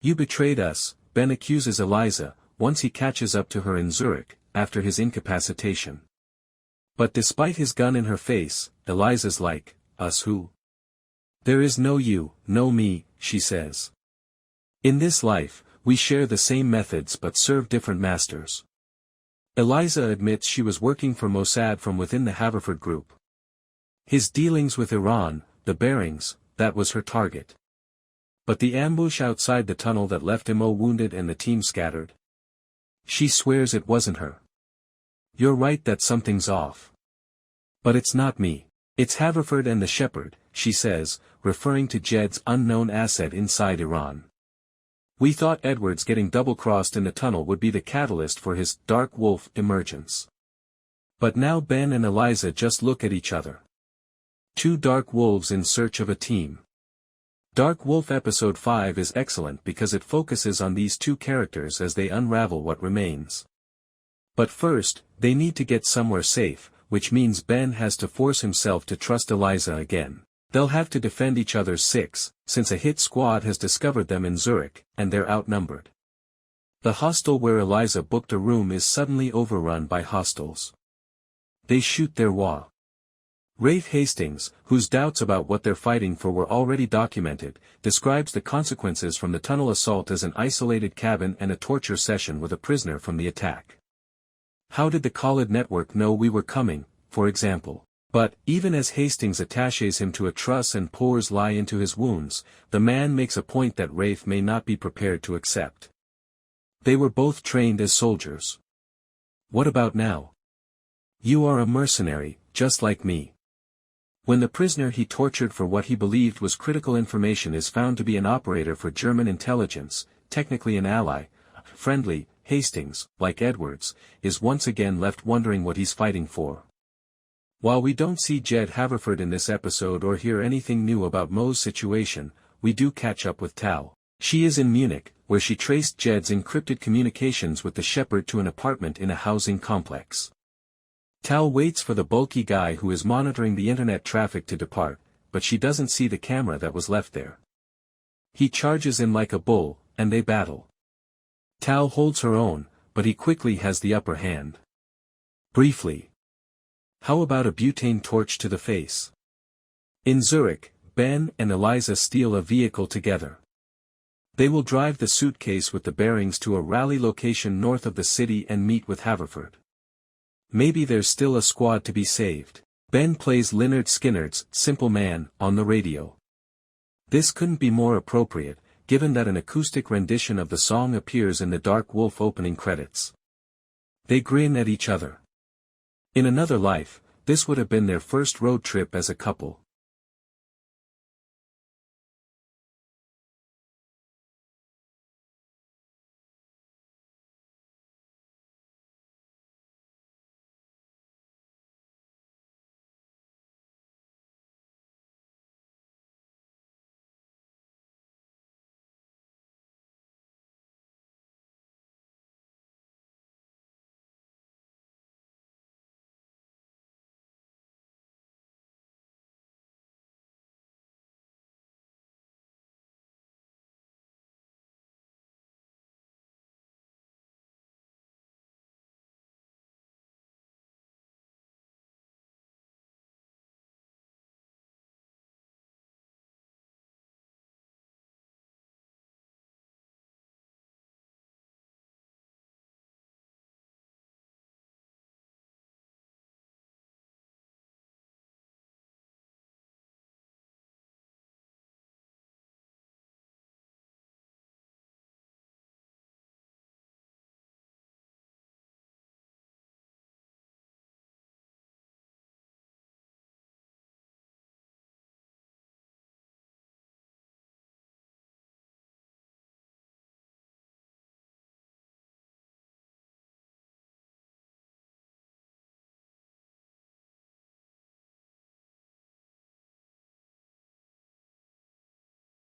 You betrayed us, Ben accuses Eliza, once he catches up to her in Zurich, after his incapacitation. But despite his gun in her face, Eliza's like, us who? There is no you, no me, she says. In this life, we share the same methods but serve different masters. Eliza admits she was working for Mossad from within the Haverford group. His dealings with Iran, the bearings, that was her target. But the ambush outside the tunnel that left Mo wounded and the team scattered? She swears it wasn't her. You're right that something's off. But it's not me. It's Haverford and the shepherd, she says, referring to Jed's unknown asset inside Iran. We thought Edwards getting double-crossed in the tunnel would be the catalyst for his dark wolf emergence. But now Ben and Eliza just look at each other. Two dark wolves in search of a team. Dark Wolf Episode 5 is excellent because it focuses on these two characters as they unravel what remains. But first, they need to get somewhere safe, which means Ben has to force himself to trust Eliza again. They'll have to defend each other's six, since a hit squad has discovered them in Zurich, and they're outnumbered. The hostel where Eliza booked a room is suddenly overrun by hostiles. They shoot their wa. Rafe Hastings, whose doubts about what they're fighting for were already documented, describes the consequences from the tunnel assault as an isolated cabin and a torture session with a prisoner from the attack. How did the Khalid network know we were coming, for example? But, even as Hastings attaches him to a truss and pours lye into his wounds, the man makes a point that Rafe may not be prepared to accept. They were both trained as soldiers. What about now? You are a mercenary, just like me. When the prisoner he tortured for what he believed was critical information is found to be an operator for German intelligence, technically an ally, friendly, Hastings, like Edwards, is once again left wondering what he's fighting for. While we don't see Jed Haverford in this episode or hear anything new about Mo's situation, we do catch up with Tal. She is in Munich, where she traced Jed's encrypted communications with the shepherd to an apartment in a housing complex. Tal waits for the bulky guy who is monitoring the internet traffic to depart, but she doesn't see the camera that was left there. He charges in like a bull, and they battle. Tal holds her own, but he quickly has the upper hand. Briefly. How about a butane torch to the face? In Zurich, Ben and Eliza steal a vehicle together. They will drive the suitcase with the bearings to a rally location north of the city and meet with Haverford. Maybe there's still a squad to be saved. Ben plays Lynyrd Skynyrd's Simple Man on the radio. This couldn't be more appropriate, given that an acoustic rendition of the song appears in the Dark Wolf opening credits. They grin at each other. In another life, this would have been their first road trip as a couple.